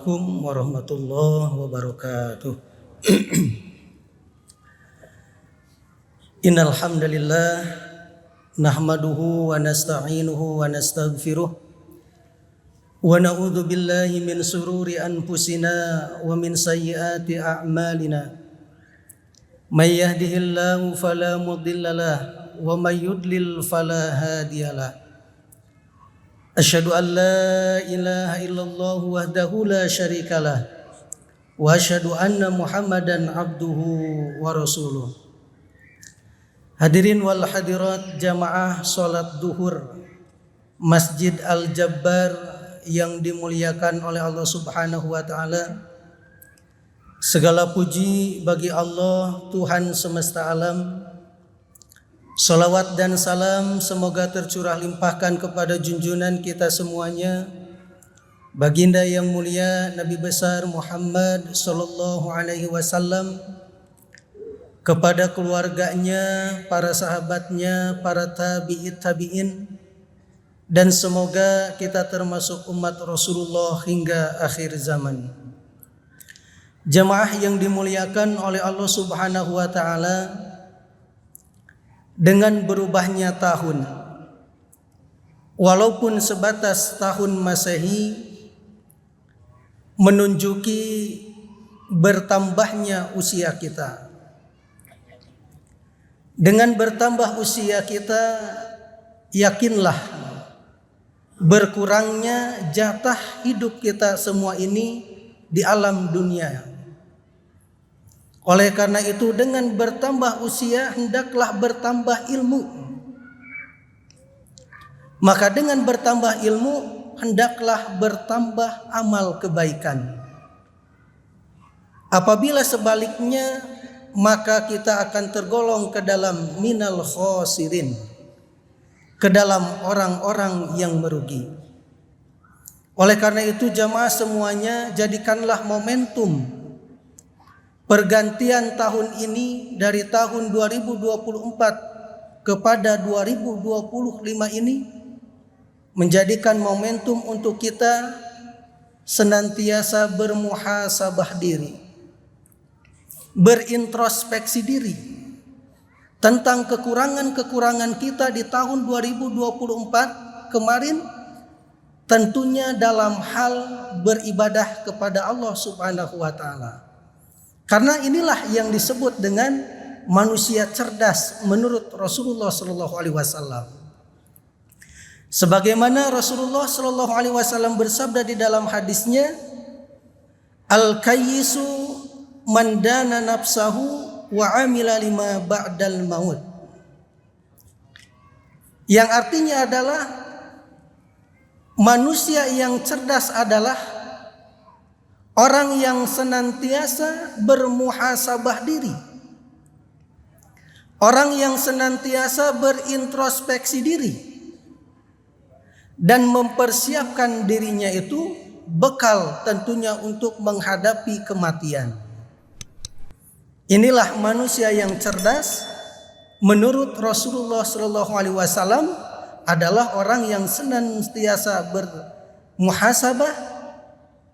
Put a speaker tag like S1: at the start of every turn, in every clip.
S1: Assalamualaikum warahmatullahi wabarakatuh. Innal hamdalillah nahmaduhu wa nasta'inuhu wa nastaghfiruh wa na'udzu billahi min sururi anfusina wa min sayyiati a'malina. May yahdihillahu fala mudhillalah wa may yudlil fala hadiyalah. Asyhadu an la ilaha illallah wahdahu la syarikalah wa asyhadu anna Muhammadan abduhu wa rasuluh. Hadirin wal hadirat jamaah salat duhur Masjid Al-Jabbar yang dimuliakan oleh Allah Subhanahu wa taala. Segala puji bagi Allah Tuhan semesta alam. Salawat dan salam semoga tercurah limpahkan kepada junjungan kita semuanya, baginda yang mulia Nabi besar Muhammad sallallahu alaihi wasallam, kepada keluarganya, para sahabatnya, para tabi'in, dan semoga kita termasuk umat Rasulullah hingga akhir zaman. Jamaah yang dimuliakan oleh Allah Subhanahu wa taala, dengan berubahnya tahun, walaupun sebatas tahun Masehi, menunjuki bertambahnya usia kita. Dengan bertambah usia kita, yakinlah berkurangnya jatah hidup kita semua ini di alam dunia. Oleh karena itu, dengan bertambah usia hendaklah bertambah ilmu. Maka dengan bertambah ilmu hendaklah bertambah amal kebaikan. Apabila sebaliknya, maka kita akan tergolong ke dalam minal khosirin, ke dalam orang-orang yang merugi. Oleh karena itu, jamaah semuanya, jadikanlah momentum pergantian tahun ini dari tahun 2024 kepada 2025 ini menjadikan momentum untuk kita senantiasa bermuhasabah diri, berintrospeksi diri tentang kekurangan-kekurangan kita di tahun 2024 kemarin, tentunya dalam hal beribadah kepada Allah Subhanahu wa taala. Karena inilah yang disebut dengan manusia cerdas menurut Rasulullah sallallahu alaihi wasallam. Sebagaimana Rasulullah sallallahu alaihi wasallam bersabda di dalam hadisnya, al-kayyisu man dana nafsahu wa amila lima ba'dal maut. Yang artinya adalah manusia yang cerdas adalah orang yang senantiasa bermuhasabah diri, orang yang senantiasa berintrospeksi diri dan mempersiapkan dirinya itu bekal tentunya untuk menghadapi kematian. Inilah manusia yang cerdas menurut Rasulullah SAW adalah orang yang senantiasa bermuhasabah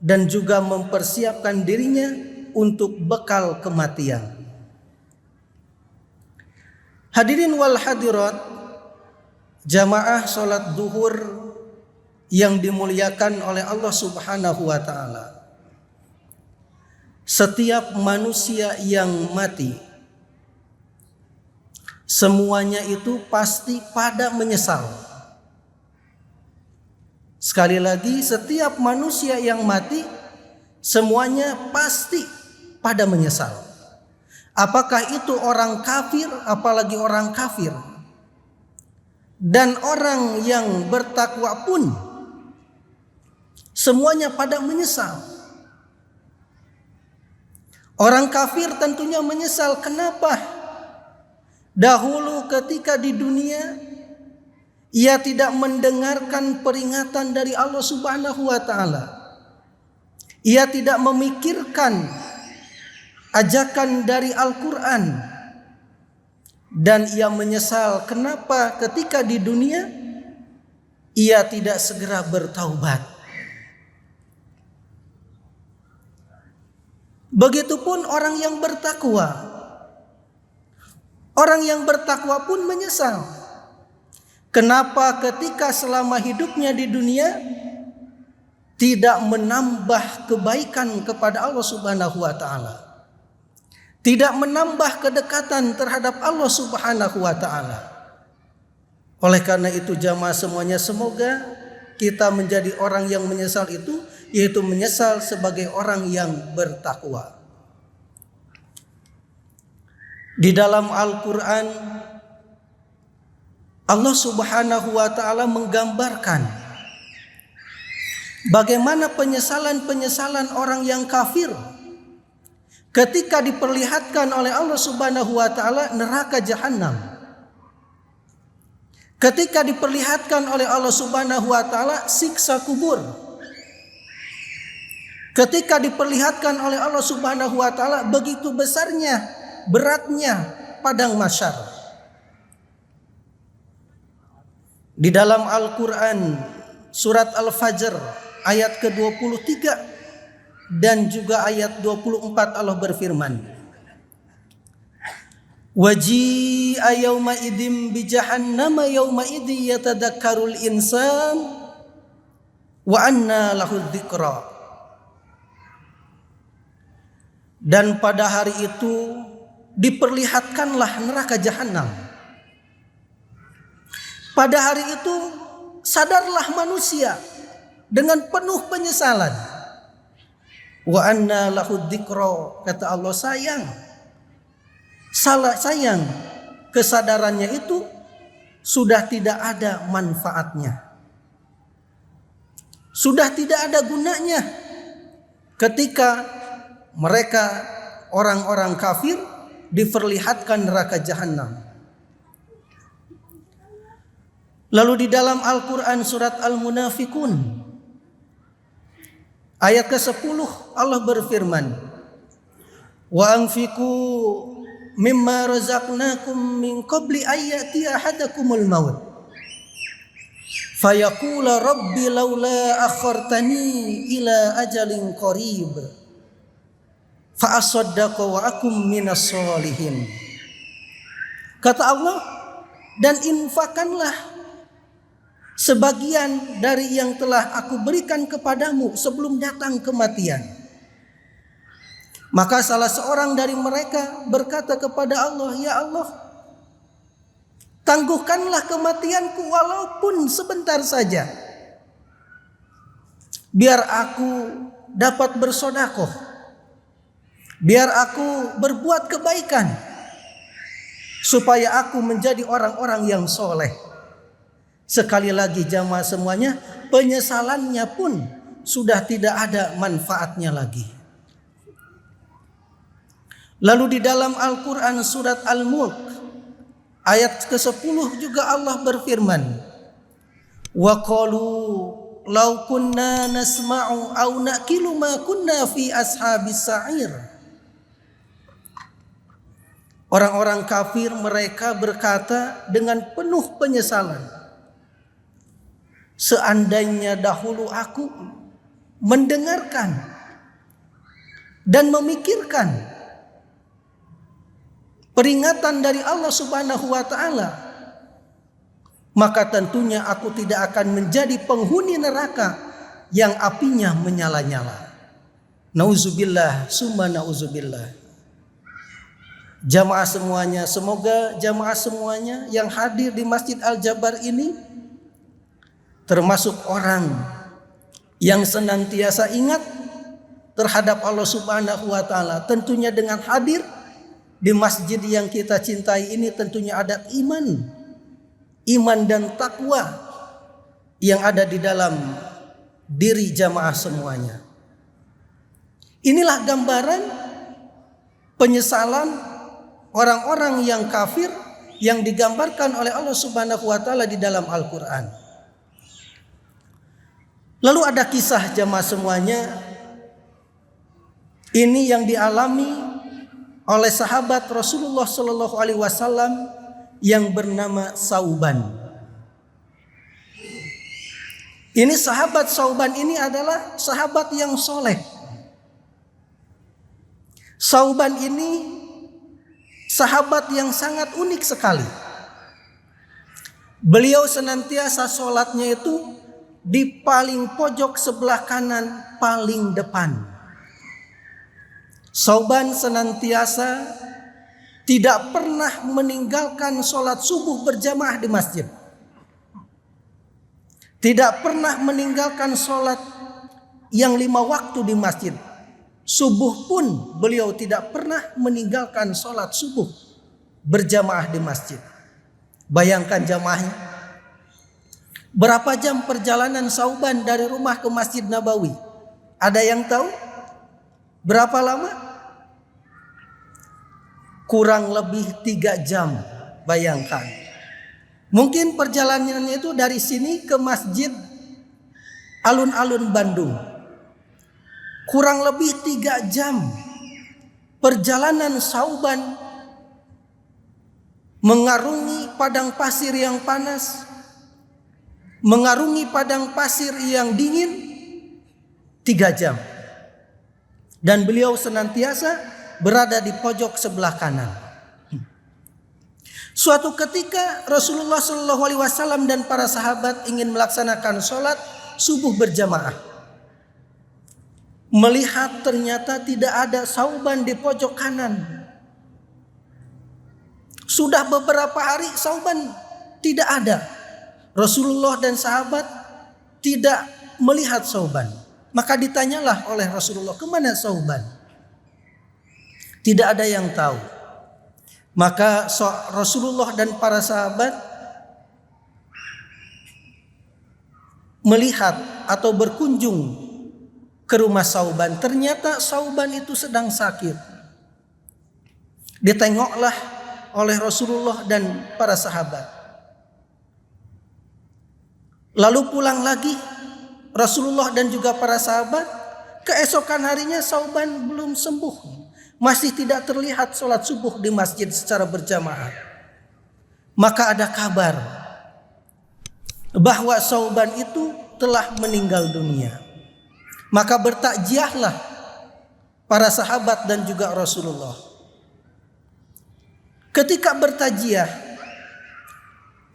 S1: dan juga mempersiapkan dirinya untuk bekal kematian. Hadirin wal hadirat jamaah salat duhur yang dimuliakan oleh Allah Subhanahu wa taala. Setiap manusia yang mati, semuanya itu pasti pada menyesal. Sekali lagi, setiap manusia yang mati semuanya pasti pada menyesal. Apakah itu orang kafir, apalagi orang kafir, dan orang yang bertakwa pun semuanya pada menyesal. Orang kafir tentunya menyesal. Kenapa? Dahulu ketika di dunia ia tidak mendengarkan peringatan dari Allah Subhanahu wa taala. Ia tidak memikirkan ajakan dari Al-Qur'an. Dan ia menyesal kenapa ketika di dunia ia tidak segera bertaubat. Begitupun orang yang bertakwa. Orang yang bertakwa pun menyesal. Kenapa ketika selama hidupnya di dunia tidak menambah kebaikan kepada Allah Subhanahu wa taala. Tidak menambah kedekatan terhadap Allah Subhanahu wa taala. Oleh karena itu jamaah semuanya, semoga kita menjadi orang yang menyesal itu, yaitu menyesal sebagai orang yang bertakwa. Di dalam Al-Quran Allah Subhanahu wa ta'ala menggambarkan bagaimana penyesalan-penyesalan orang yang kafir ketika diperlihatkan oleh Allah Subhanahu wa ta'ala neraka jahanam. Ketika diperlihatkan oleh Allah Subhanahu wa ta'ala siksa kubur. Ketika diperlihatkan oleh Allah Subhanahu wa ta'ala begitu besarnya, beratnya padang mahsyar. Di dalam Al-Quran surat Al-Fajr ayat ke-23 dan juga ayat 24 Allah berfirman, waji'a yawma idzin bi jahannama yawma idzi yatadakkarul insan wa anna lahu dzikra. Dan pada hari itu diperlihatkanlah neraka jahanam. Pada hari itu sadarlah manusia dengan penuh penyesalan. Wa anna lahu dzikra, kata Allah, sayang kesadarannya itu sudah tidak ada manfaatnya. Sudah tidak ada gunanya ketika mereka orang-orang kafir diperlihatkan neraka jahanam. Lalu di dalam Al-Quran surat Al-Munafikun ayat ke-10 Allah berfirman, wa anfiqu mimma razaqnakum min qabli ayyati ahadakumul maut fayaqula rabbi laula akhartani ila ajalin qarib fa asaddaqa wa akum minas solihin. Kata Allah, dan infakkanlah sebagian dari yang telah aku berikan kepadamu sebelum datang kematian. Maka salah seorang dari mereka berkata kepada Allah, ya Allah, tangguhkanlah kematianku walaupun sebentar saja, biar aku dapat bersedekah, biar aku berbuat kebaikan, supaya aku menjadi orang-orang yang soleh. Sekali lagi jamaah semuanya, penyesalannya pun sudah tidak ada manfaatnya lagi. Lalu di dalam Al-Quran surat Al-Mulk ayat ke-10 juga Allah berfirman, wa qalu law kunna nasma'u aw naqilu ma kunna fi ashabis sa'ir. Orang-orang kafir mereka berkata dengan penuh penyesalan, seandainya dahulu aku mendengarkan dan memikirkan peringatan dari Allah Subhanahu wa ta'ala, maka tentunya aku tidak akan menjadi penghuni neraka yang apinya menyala-nyala. Nauzubillah summa nauzubillah. Jamaah semuanya, semoga jamaah semuanya yang hadir di Masjid Al-Jabar ini termasuk orang yang senantiasa ingat terhadap Allah Subhanahu wa ta'ala. Tentunya dengan hadir di masjid yang kita cintai ini tentunya ada iman dan takwa yang ada di dalam diri jamaah semuanya. Inilah gambaran penyesalan orang-orang yang kafir yang digambarkan oleh Allah Subhanahu wa ta'ala di dalam Al-Quran. Lalu ada kisah jamaah semuanya, ini yang dialami oleh sahabat Rasulullah Shallallahu Alaihi Wasallam yang bernama Sauban. Ini sahabat Sauban ini adalah sahabat yang soleh. Sauban ini sahabat yang sangat unik sekali. Beliau senantiasa sholatnya itu di paling pojok sebelah kanan paling depan. Sauban senantiasa tidak pernah meninggalkan sholat subuh berjamaah di masjid. Tidak pernah meninggalkan sholat yang 5 waktu di masjid. Subuh pun beliau tidak pernah meninggalkan sholat subuh berjamaah di masjid. Bayangkan jamaahnya. Berapa jam perjalanan Sauban dari rumah ke Masjid Nabawi? Ada yang tahu? Berapa lama? Kurang lebih 3 jam. Bayangkan. Mungkin perjalanannya itu dari sini ke Masjid Alun-Alun Bandung. Kurang lebih 3 jam perjalanan Sauban mengarungi padang pasir yang panas, mengarungi padang pasir yang dingin 3 jam. Dan beliau senantiasa berada di pojok sebelah kanan. Suatu ketika Rasulullah SAW dan para sahabat ingin melaksanakan sholat subuh berjamaah. Melihat ternyata tidak ada Sauban di pojok kanan. Sudah beberapa hari Sauban tidak ada. Rasulullah dan sahabat tidak melihat Sauban. Maka ditanyalah oleh Rasulullah, kemana Sauban? Tidak ada yang tahu. Maka Rasulullah dan para sahabat melihat atau berkunjung ke rumah Sauban. Ternyata Sauban itu sedang sakit. Ditengoklah oleh Rasulullah dan para sahabat. Lalu pulang lagi Rasulullah dan juga para sahabat. Keesokan harinya Sauban belum sembuh. Masih tidak terlihat sholat subuh di masjid secara berjamaah. Maka ada kabar bahwa Sauban itu telah meninggal dunia. Maka bertakjiahlah para sahabat dan juga Rasulullah. Ketika bertakjiah,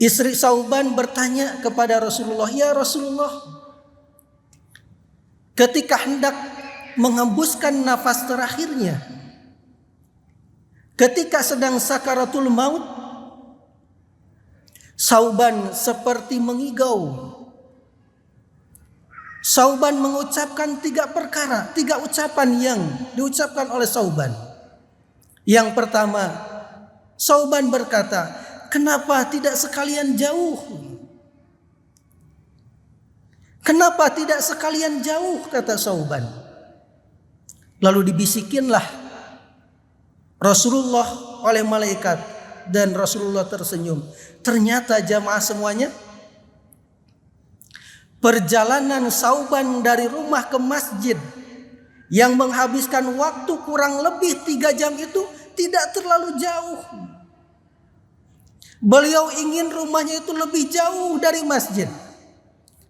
S1: istri Sauban bertanya kepada Rasulullah, "Ya Rasulullah, ketika hendak menghembuskan nafas terakhirnya, ketika sedang sakaratul maut, Sauban seperti mengigau. Sauban mengucapkan 3 perkara, 3 ucapan yang diucapkan oleh Sauban. Yang pertama, Sauban berkata, kenapa tidak sekalian jauh? Kenapa tidak sekalian jauh, kata Sauban. Lalu dibisikinlah Rasulullah oleh malaikat dan Rasulullah tersenyum. Ternyata jamaah semuanya, perjalanan Sauban dari rumah ke masjid yang menghabiskan waktu kurang lebih 3 jam itu tidak terlalu jauh. Beliau ingin rumahnya itu lebih jauh dari masjid.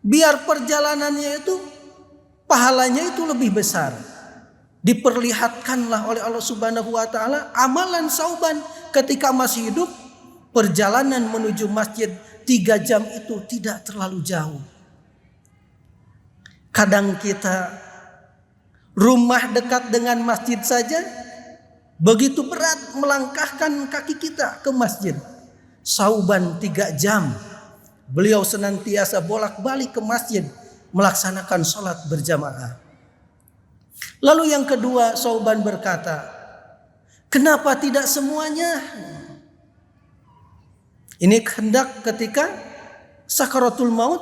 S1: Biar perjalanannya itu pahalanya itu lebih besar. Diperlihatkanlah oleh Allah Subhanahu wa taala amalan Sauban ketika masih hidup. Perjalanan menuju masjid 3 jam itu tidak terlalu jauh. Kadang kita rumah dekat dengan masjid saja begitu berat melangkahkan kaki kita ke masjid. Sauban 3 jam beliau senantiasa bolak-balik ke masjid melaksanakan sholat berjamaah. Lalu yang kedua, Sauban berkata, kenapa tidak semuanya? Ini hendak ketika sakaratul maut,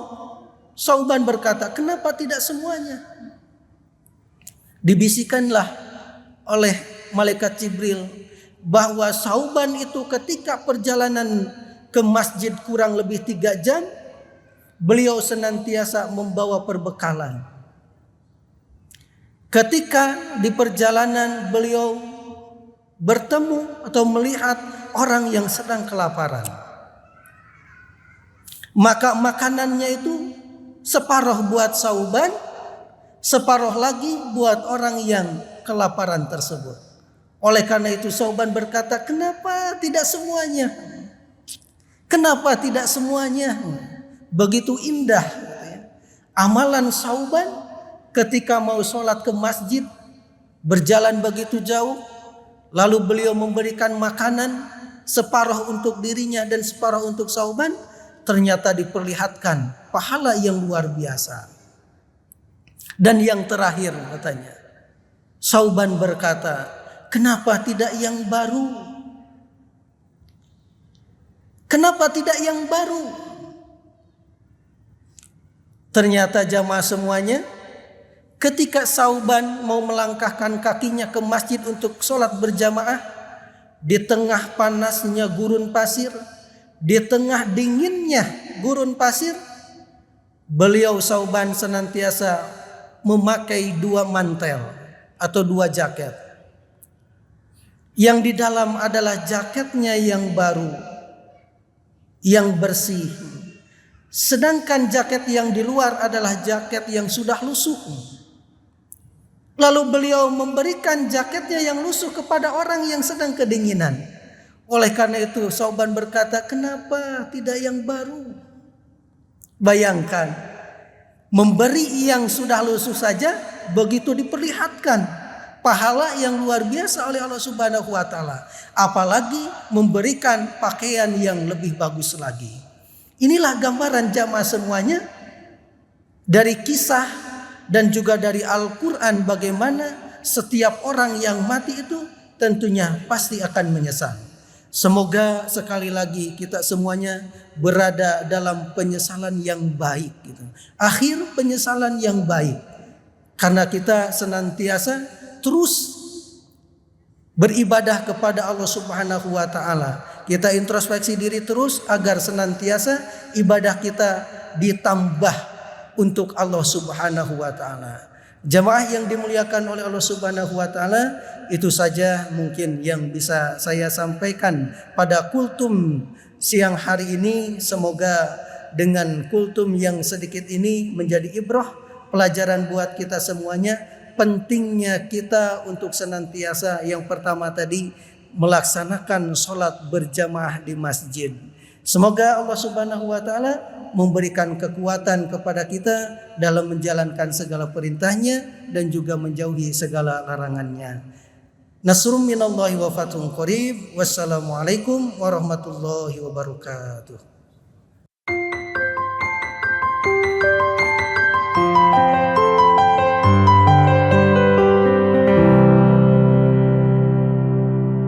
S1: Sauban berkata, kenapa tidak semuanya? Dibisikkanlah oleh malaikat Jibril bahwa Sauban itu ketika perjalanan ke masjid kurang lebih 3 jam, beliau senantiasa membawa perbekalan. Ketika di perjalanan beliau bertemu atau melihat orang yang sedang kelaparan, maka makanannya itu separuh buat Sauban, separuh lagi buat orang yang kelaparan tersebut. Oleh karena itu Sauban berkata, kenapa tidak semuanya? Kenapa tidak semuanya? Begitu indah amalan Sauban ketika mau sholat ke masjid, berjalan begitu jauh, lalu beliau memberikan makanan separuh untuk dirinya dan separuh untuk Sauban, ternyata diperlihatkan pahala yang luar biasa. Dan yang terakhir katanya, Sauban berkata, kenapa tidak yang baru? Kenapa tidak yang baru? Ternyata jamaah semuanya, ketika Sauban mau melangkahkan kakinya ke masjid untuk sholat berjamaah, di tengah panasnya gurun pasir, di tengah dinginnya gurun pasir, beliau Sauban senantiasa memakai 2 mantel atau 2 jaket. Yang di dalam adalah jaketnya yang baru, yang bersih. Sedangkan jaket yang di luar adalah jaket yang sudah lusuh. Lalu beliau memberikan jaketnya yang lusuh kepada orang yang sedang kedinginan. Oleh karena itu Sauban berkata, kenapa tidak yang baru? Bayangkan, memberi yang sudah lusuh saja begitu diperlihatkan pahala yang luar biasa oleh Allah Subhanahu wa taala, apalagi memberikan pakaian yang lebih bagus lagi. Inilah gambaran jamaah semuanya dari kisah dan juga dari Al-Qur'an, bagaimana setiap orang yang mati itu tentunya pasti akan menyesal. Semoga sekali lagi kita semuanya berada dalam penyesalan yang baik gitu. Akhir penyesalan yang baik. Karena kita senantiasa terus beribadah kepada Allah Subhanahu wa taala. Kita introspeksi diri terus agar senantiasa ibadah kita ditambah untuk Allah Subhanahu wa taala. Jamaah yang dimuliakan oleh Allah Subhanahu wa taala, itu saja mungkin yang bisa saya sampaikan pada kultum siang hari ini. Semoga dengan kultum yang sedikit ini menjadi ibrah, pelajaran buat kita semuanya. Pentingnya kita untuk senantiasa yang pertama tadi melaksanakan sholat berjamaah di masjid. Semoga Allah Subhanahu wa taala memberikan kekuatan kepada kita dalam menjalankan segala perintahnya dan juga menjauhi segala larangannya. Nasrum minallahi wa fathun qarib. Wassalamualaikum warahmatullahi wabarakatuh.